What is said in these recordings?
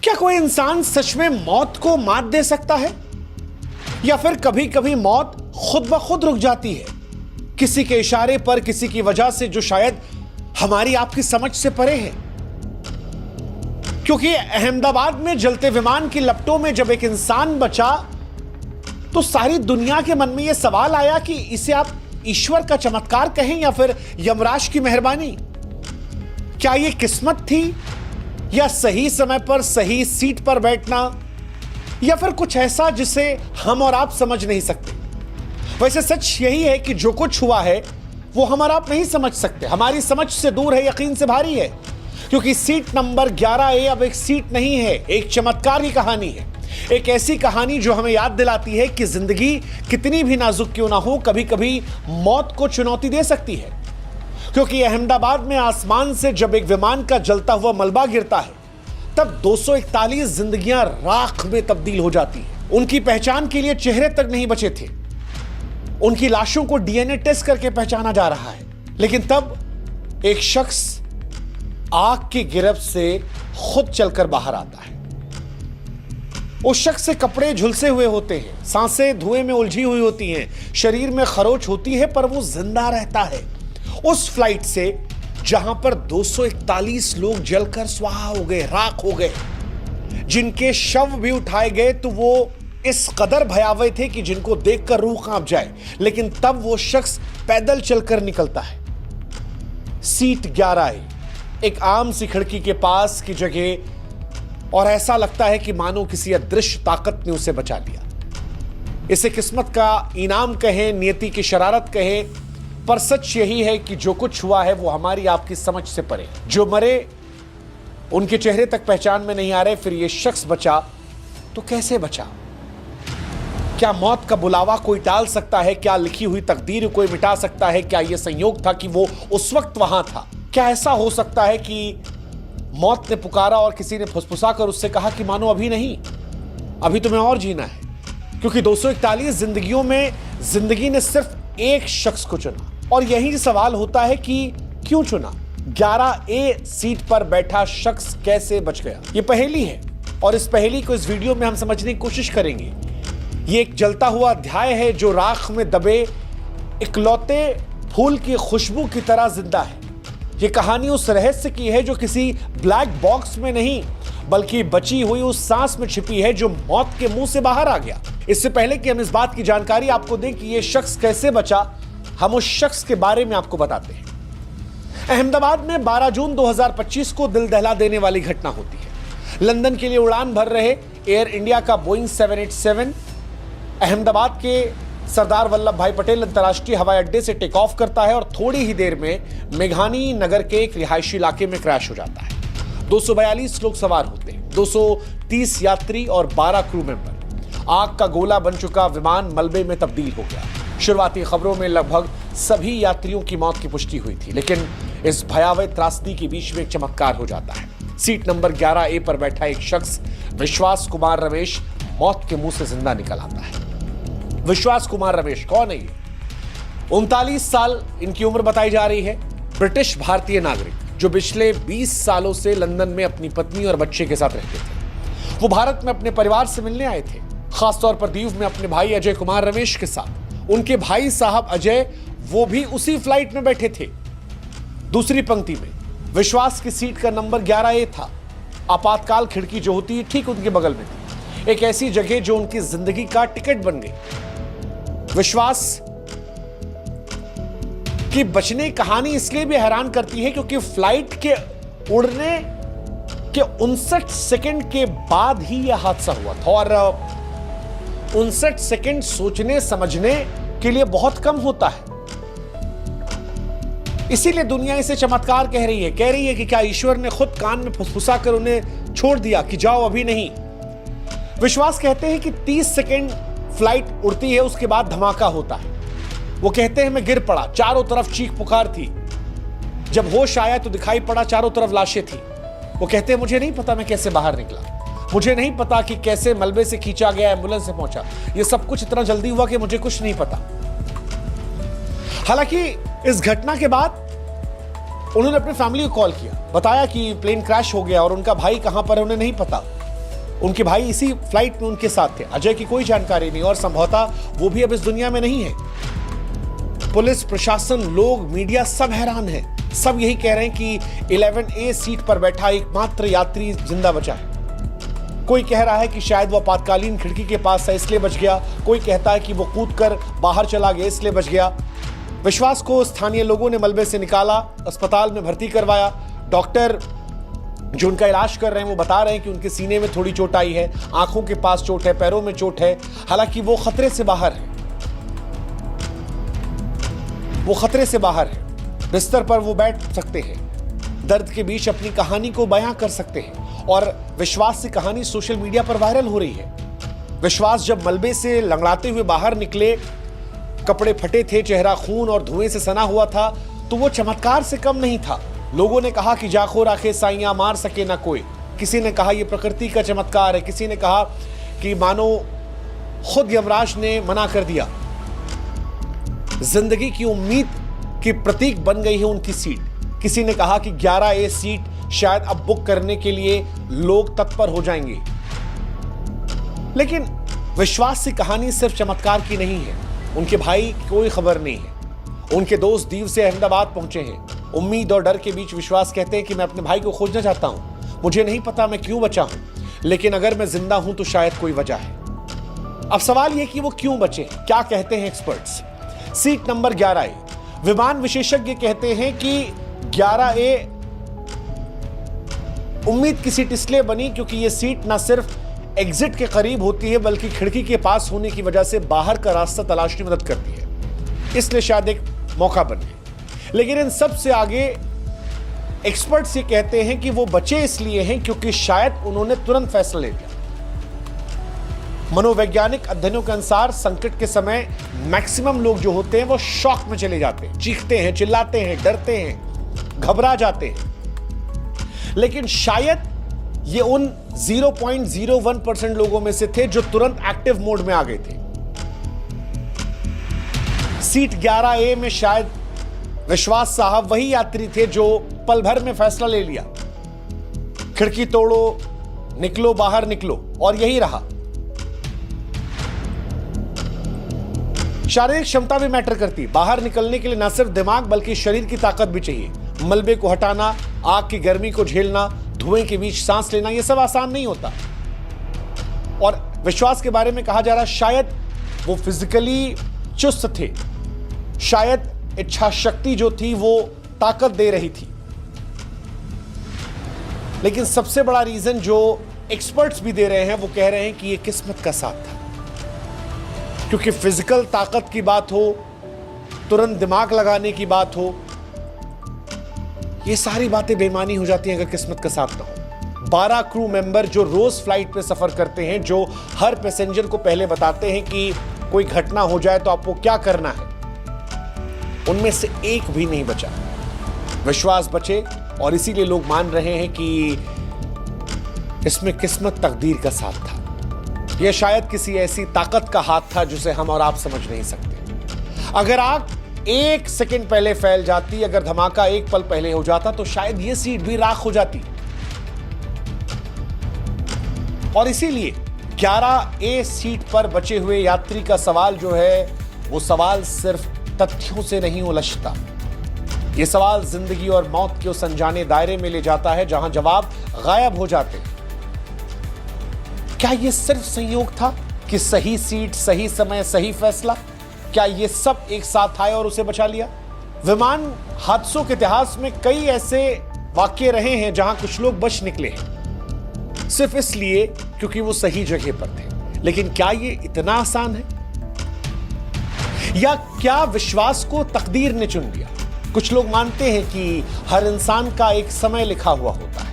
क्या कोई इंसान सच में मौत को मात दे सकता है, या फिर कभी कभी मौत खुद ब खुद रुक जाती है किसी के इशारे पर, किसी की वजह से जो शायद हमारी आपकी समझ से परे है? क्योंकि अहमदाबाद में जलते विमान की लपटों में जब एक इंसान बचा तो सारी दुनिया के मन में यह सवाल आया कि इसे आप ईश्वर का चमत्कार कहें या फिर यमराज की मेहरबानी। क्या यह किस्मत थी, या सही समय पर सही सीट पर बैठना, या फिर कुछ ऐसा जिसे हम और आप समझ नहीं सकते? वैसे सच यही है कि जो कुछ हुआ है वो हम और आप नहीं समझ सकते, हमारी समझ से दूर है, यकीन से भारी है। क्योंकि सीट नंबर 11A अब एक सीट नहीं है, एक चमत्कार की कहानी है। एक ऐसी कहानी जो हमें याद दिलाती है कि जिंदगी कितनी भी नाजुक क्यों ना हो, कभी कभी मौत को चुनौती दे सकती है। क्योंकि अहमदाबाद में आसमान से जब एक विमान का जलता हुआ मलबा गिरता है तब 241 जिंदगियां राख में तब्दील हो जाती हैं। उनकी पहचान के लिए चेहरे तक नहीं बचे थे, उनकी लाशों को डीएनए टेस्ट करके पहचाना जा रहा है। लेकिन तब एक शख्स आग की गिरफ्त से खुद चलकर बाहर आता है। उस शख्स से कपड़े झुलसे हुए होते हैं, सांसें धुएं में उलझी हुई होती हैं, शरीर में खरोच होती है, पर वो जिंदा रहता है। उस फ्लाइट से जहां पर 241 लोग जलकर स्वाहा हो गए, राख हो गए, जिनके शव भी उठाए गए तो वो इस कदर भयावह थे कि जिनको देखकर रूह कांप जाए। लेकिन तब वो शख्स पैदल चलकर निकलता है। सीट 11A, एक आम सी खिड़की के पास की जगह, और ऐसा लगता है कि मानो किसी अदृश्य ताकत ने उसे बचा लिया। इसे किस्मत का इनाम कहें, नियति की शरारत कहें, पर सच यही है कि जो कुछ हुआ है वो हमारी आपकी समझ से परे। जो मरे उनके चेहरे तक पहचान में नहीं आ रहे, फिर ये शख्स बचा तो कैसे बचा? क्या मौत का बुलावा कोई टाल सकता है? क्या लिखी हुई तकदीर कोई मिटा सकता है? क्या यह संयोग था कि वो उस वक्त वहां था? क्या ऐसा हो सकता है कि मौत ने पुकारा और किसी ने फुसफुसा कर उससे कहा कि मानो अभी नहीं, अभी तुम्हें और जीना है? क्योंकि 241 जिंदगियों में जिंदगी ने सिर्फ एक शख्स को चुना, और यही सवाल होता है कि क्यों चुना? 11A सीट पर बैठा शख्स कैसे बच गया? ये पहेली है, और इस पहेली को इस वीडियो में हम समझने की कोशिश करेंगे। ये एक जलता हुआ अध्याय है जो राख में दबे इकलौते फूल की खुशबू की तरह जिंदा है। ये कहानी उस रहस्य की है जो किसी ब्लैक बॉक्स में नहीं, बल्कि बची हुई उस सांस में छिपी है जो मौत के मुंह से बाहर आ गया। इससे पहले कि हम इस बात की जानकारी आपको दें कि यह शख्स कैसे बचा, हम उस शख्स के बारे में आपको बताते हैं। अहमदाबाद में 12 जून 2025 को दिल दहला देने वाली घटना होती है। लंदन के लिए उड़ान भर रहे एयर इंडिया का बोइंग 787 अहमदाबाद के सरदार वल्लभ भाई पटेल अंतर्राष्ट्रीय हवाई अड्डे से टेक ऑफ करता है और थोड़ी ही देर में मेघानी नगर के एक रिहायशी इलाके में क्रैश हो जाता है। 242 लोग सवार होते हैं, 230 यात्री और 12 क्रू मेंबर। आग का गोला बन चुका विमान मलबे में तब्दील हो गया। शुरुआती खबरों में लगभग सभी यात्रियों की मौत की पुष्टि हुई थी, लेकिन इस भयावह त्रासदी के बीच में एक चमत्कार हो जाता है। सीट नंबर 11A पर बैठा एक शख्स, विश्वास कुमार रमेश, मौत के मुंह से जिंदा निकल आता है। विश्वास कुमार रमेश कौन है ये? 39 साल इनकी उम्र बताई जा रही है। ब्रिटिश भारतीय नागरिक जो पिछले 20 सालों से लंदन में अपनी पत्नी और बच्चे के साथ रहते थे। वो भारत में अपने परिवार से मिलने आए थे, खासतौर पर दीव में अपने भाई अजय कुमार रमेश के साथ। उनके भाई साहब अजय, वो भी उसी फ्लाइट में बैठे थे। दूसरी पंक्ति में विश्वास की सीट का नंबर 11A था। आपातकाल खिड़की जो होती है ठीक उनके बगल में थी, एक ऐसी जगह जो उनकी जिंदगी का टिकट बन गई। विश्वास की बचने कहानी इसलिए भी हैरान करती है क्योंकि फ्लाइट के उड़ने के 59 सेकंड के बाद ही यह हादसा हुआ था, और 59 सेकंड सोचने समझने के लिए बहुत कम होता है। इसीलिए दुनिया इसे चमत्कार कह रही है कि क्या ईश्वर ने खुद कान में फुसफुसा कर उन्हें छोड़ दिया कि जाओ अभी नहीं। विश्वास कहते हैं कि 30 सेकंड फ्लाइट उड़ती है, उसके बाद धमाका होता है। वो कहते हैं मैं गिर पड़ा, चारों तरफ चीख पुकार थी। जब होश आया तो दिखाई पड़ा चारों तरफ लाशें थी। वो कहते हैं मुझे नहीं पता मैं कैसे बाहर निकला, मुझे नहीं पता कि कैसे मलबे से खींचा गया एम्बुलेंस से पहुंचा। ये सब कुछ इतना जल्दी हुआ कि मुझे कुछ नहीं पता। हालांकि इस घटना के बाद उन्होंने अपनी फैमिली को कॉल किया, बताया कि प्लेन क्रैश हो गया और उनका भाई कहां पर है उन्हें नहीं पता। उनके भाई इसी फ्लाइट में उनके साथ थे। अजय की कोई जानकारी नहीं और संभवतः वो भी अब इस दुनिया में नहीं है। पुलिस, प्रशासन, लोग, मीडिया सब हैरान है। सब यही कह रहे हैं कि 11A सीट पर बैठा एकमात्र यात्री जिंदा बचा है। कोई कह रहा है कि शायद वो आपातकालीन खिड़की के पास था इसलिए बच गया, कोई कहता है कि वो कूदकर बाहर चला गया इसलिए बच गया। विश्वास को स्थानीय लोगों ने मलबे से निकाला, अस्पताल में भर्ती करवाया। डॉक्टर जो उनका इलाज कर रहे हैं वो बता रहे हैं कि उनके सीने में थोड़ी चोट आई है, आंखों के पास चोट है, पैरों में चोट है। हालांकि वो खतरे से बाहर है, वो खतरे से बाहर है। बिस्तर पर वो बैठ सकते हैं, दर्द के बीच अपनी कहानी को बयां कर सकते हैं। और विश्वास की कहानी सोशल मीडिया पर वायरल हो रही है। विश्वास जब मलबे से लंगड़ाते हुए बाहर निकले, कपड़े फटे थे, चेहरा खून और धुएं से सना हुआ था, तो वो चमत्कार से कम नहीं था। लोगों ने कहा कि जाखो राखे साइयां, मार सके ना कोई। किसी ने कहा यह प्रकृति का चमत्कार है, किसी ने कहा कि मानो खुद यमराज ने मना कर दिया। जिंदगी की उम्मीद की प्रतीक बन गई है उनकी सीट। किसी ने कहा कि 11A सीट शायद अब बुक करने के लिए लोग तत्पर हो जाएंगे। लेकिन विश्वास की कहानी सिर्फ चमत्कार की नहीं है। उनके भाई की कोई खबर नहीं है। उनके दोस्त दीव से अहमदाबाद पहुंचे हैं। उम्मीद और डर के बीच विश्वास कहते हैं कि मैं अपने भाई को खोजना चाहता हूं। मुझे नहीं पता मैं क्यों बचा हूं, लेकिन अगर मैं जिंदा हूं तो शायद कोई वजह है। अब सवाल यह कि वो क्यों बचे, क्या कहते हैं एक्सपर्ट्स। Seat number 11A। विमान विशेषज्ञ कहते हैं कि 11A उम्मीद की सीट इसलिए बनी क्योंकि यह सीट न सिर्फ एग्जिट के करीब होती है बल्कि खिड़की के पास होने की वजह से बाहर का रास्ता तलाशने में मदद करती है, इसलिए शायद एक मौका बन गया। लेकिन इन सब से आगे एक्सपर्ट्स ये कहते हैं कि वो बचे इसलिए हैं क्योंकि शायद उन्होंने तुरंत फैसला ले लिया। मनोवैज्ञानिक अध्ययनों के अनुसार संकट के समय मैक्सिमम लोग जो होते हैं वो शॉक में चले जाते हैं, चीखते हैं, चिल्लाते हैं, डरते हैं, घबरा जाते हैं। लेकिन शायद ये उन 0.01% लोगों में से थे जो तुरंत एक्टिव मोड में आ गए थे। सीट 11A में शायद विश्वास साहब वही यात्री थे जो पल भर में फैसला ले लिया, खिड़की तोड़ो, निकलो, बाहर निकलो, और यही रहा। शारीरिक क्षमता भी मैटर करती। बाहर निकलने के लिए न सिर्फ दिमाग बल्कि शरीर की ताकत भी चाहिए। मलबे को हटाना, आग की गर्मी को झेलना, धुएं के बीच सांस लेना, यह सब आसान नहीं होता। और विश्वास के बारे में कहा जा रहा शायद वो फिजिकली चुस्त थे, शायद इच्छा शक्ति जो थी वो ताकत दे रही थी। लेकिन सबसे बड़ा रीजन जो एक्सपर्ट्स भी दे रहे हैं वो कह रहे हैं कि यह किस्मत का साथ था, क्योंकि फिजिकल ताकत की बात हो, तुरंत दिमाग लगाने की बात हो, ये सारी बातें बेईमानी हो जाती हैं अगर किस्मत का साथ ना हो। 12 क्रू मेंबर जो रोज फ्लाइट पे सफर करते हैं, जो हर पैसेंजर को पहले बताते हैं कि कोई घटना हो जाए तो आपको क्या करना है, उनमें से एक भी नहीं बचा। विश्वास बचे और इसीलिए लोग मान रहे हैं कि इसमें किस्मत, तकदीर का साथ था। यह शायद किसी ऐसी ताकत का हाथ था जिसे हम और आप समझ नहीं सकते। अगर आग 1 सेकंड पहले फैल जाती, अगर धमाका 1 पल पहले हो जाता तो शायद यह सीट भी राख हो जाती। और इसीलिए 11A सीट पर बचे हुए यात्री का सवाल जो है वो सवाल सिर्फ तथ्यों से नहीं उलझता। यह सवाल जिंदगी और मौत के उस अनजाने दायरे में ले जाता है जहां जवाब गायब हो जाते हैं। क्या यह सिर्फ संयोग था कि सही सीट, सही समय, सही फैसला? क्या ये सब एक साथ आए और उसे बचा लिया? विमान हादसों के इतिहास में कई ऐसे वाकये रहे हैं जहां कुछ लोग बच निकले हैं सिर्फ इसलिए क्योंकि वो सही जगह पर थे। लेकिन क्या ये इतना आसान है? या क्या विश्वास को तकदीर ने चुन लिया? कुछ लोग मानते हैं कि हर इंसान का एक समय लिखा हुआ होता है।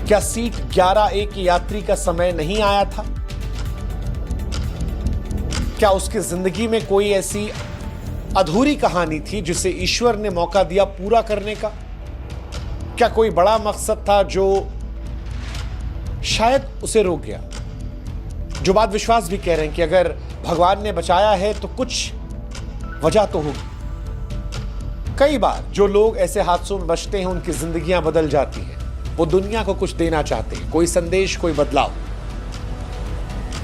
क्या सीट 11A की यात्री का समय नहीं आया था? क्या उसकी जिंदगी में कोई ऐसी अधूरी कहानी थी जिसे ईश्वर ने मौका दिया पूरा करने का? क्या कोई बड़ा मकसद था जो शायद उसे रोक गया? जो बात विश्वास भी कह रहे हैं कि अगर भगवान ने बचाया है तो कुछ वजह तो होगी। कई बार जो लोग ऐसे हादसों में बचते हैं उनकी जिंदगियां बदल जाती हैं। वो दुनिया को कुछ देना चाहते हैं, कोई संदेश, कोई बदलाव।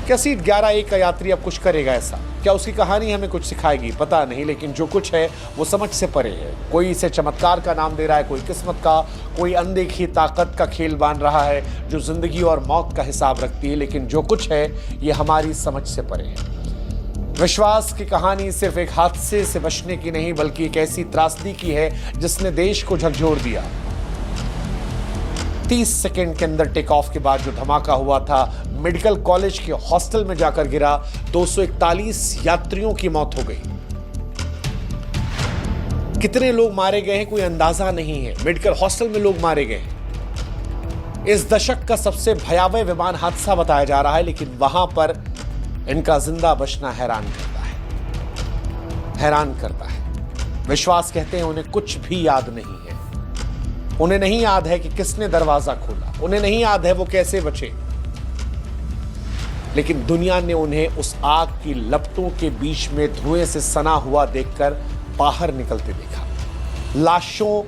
क्या सीट 11A का यात्री अब कुछ करेगा ऐसा? क्या उसकी कहानी हमें कुछ सिखाएगी? पता नहीं, लेकिन जो कुछ है वो समझ से परे है। कोई इसे चमत्कार का नाम दे रहा है, कोई किस्मत का, कोई अनदेखी ताकत का खेल बांध रहा है जो जिंदगी और मौत का हिसाब रखती है। लेकिन जो कुछ है ये हमारी समझ से परे है। विश्वास की कहानी सिर्फ एक हादसे से बचने की नहीं, बल्कि एक ऐसी त्रासदी की है जिसने देश को झकझोर दिया। 30 सेकंड के अंदर टेक ऑफ के बाद जो धमाका हुआ था, मेडिकल कॉलेज के हॉस्टल में जाकर गिरा। 241 यात्रियों की मौत हो गई। कितने लोग मारे गए हैं कोई अंदाजा नहीं है। मेडिकल हॉस्टल में लोग मारे गए हैं। इस दशक का सबसे भयावह विमान हादसा बताया जा रहा है, लेकिन वहां पर इनका जिंदा बचना हैरान करता है, हैरान करता है। विश्वास कहते हैं उन्हें कुछ भी याद नहीं है। उन्हें नहीं याद है कि किसने दरवाजा खोला, उन्हें नहीं याद है वो कैसे बचे। लेकिन दुनिया ने उन्हें उस आग की लपटों के बीच में धुएं से सना हुआ देखकर बाहर निकलते देखा। लाशों,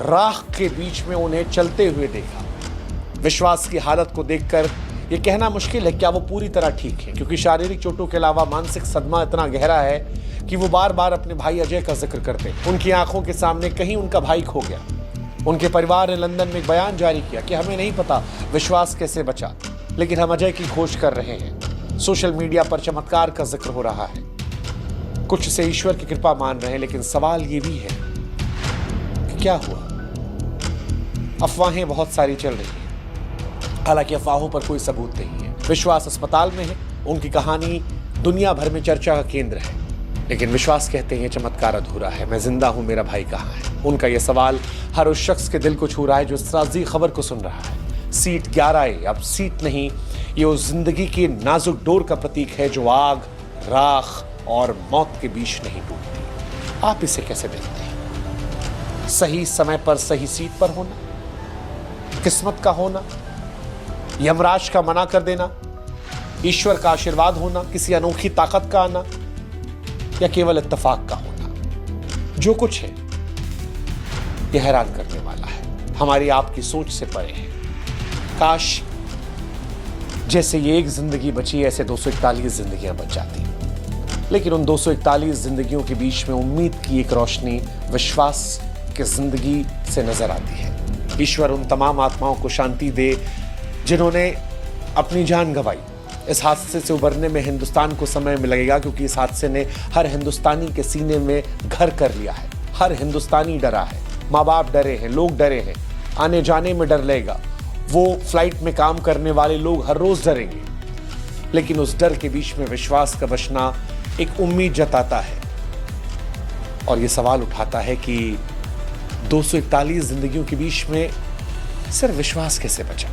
राख के बीच में उन्हें चलते हुए देखा। विश्वास की हालत को देखकर यह कहना मुश्किल है क्या वो पूरी तरह ठीक है, क्योंकि शारीरिक चोटों के अलावा मानसिक सदमा इतना गहरा है कि वो बार बार अपने भाई अजय का जिक्र करते हैं। उनकी आंखों के सामने कहीं उनका भाई खो गया। उनके परिवार ने लंदन में एक बयान जारी किया कि हमें नहीं पता विश्वास कैसे बचा, लेकिन हम अजय की खोज कर रहे हैं। सोशल मीडिया पर चमत्कार का जिक्र हो रहा है, कुछ से ईश्वर की कृपा मान रहे हैं, लेकिन सवाल ये भी है कि क्या हुआ। अफवाहें बहुत सारी चल रही हैं, हालांकि अफवाहों पर कोई सबूत नहीं है। विश्वास अस्पताल में है, उनकी कहानी दुनिया भर में चर्चा का केंद्र है, लेकिन विश्वास कहते हैं चमत्कार अधूरा है। मैं जिंदा हूं, मेरा भाई कहां है? उनका यह सवाल हर उस शख्स के दिल को छू रहा है जो इस त्रासदी खबर को सुन रहा है। सीट 11A अब सीट नहीं, ये उस जिंदगी की नाजुक डोर का प्रतीक है जो आग, राख और मौत के बीच नहीं टूटती। आप इसे कैसे देखते हैं? सही समय पर सही सीट पर होना, किस्मत का होना, यमराज का मना कर देना, ईश्वर का आशीर्वाद होना, किसी अनोखी ताकत का आना, या केवल इत्तेफाक का होना? जो कुछ है यह हैरान करने वाला है, हमारी आपकी सोच से परे है। काश जैसे ये एक जिंदगी बची, ऐसे 241 जिंदगियां बच जाती, लेकिन उन 241 जिंदगियों के बीच में उम्मीद की एक रोशनी विश्वास की जिंदगी से नजर आती है। ईश्वर उन तमाम आत्माओं को शांति दे जिन्होंने अपनी जान गंवाई। इस हादसे से उबरने में हिंदुस्तान को समय में लगेगा, क्योंकि इस हादसे ने हर हिंदुस्तानी के सीने में घर कर लिया है। हर हिंदुस्तानी डरा है, माँ बाप डरे हैं, लोग डरे हैं, आने जाने में डर लगेगा। वो फ्लाइट में काम करने वाले लोग हर रोज डरेंगे, लेकिन उस डर के बीच में विश्वास का बचना एक उम्मीद जताता है और ये सवाल उठाता है कि 241 जिंदगियों के बीच में सिर्फ विश्वास कैसे बचा।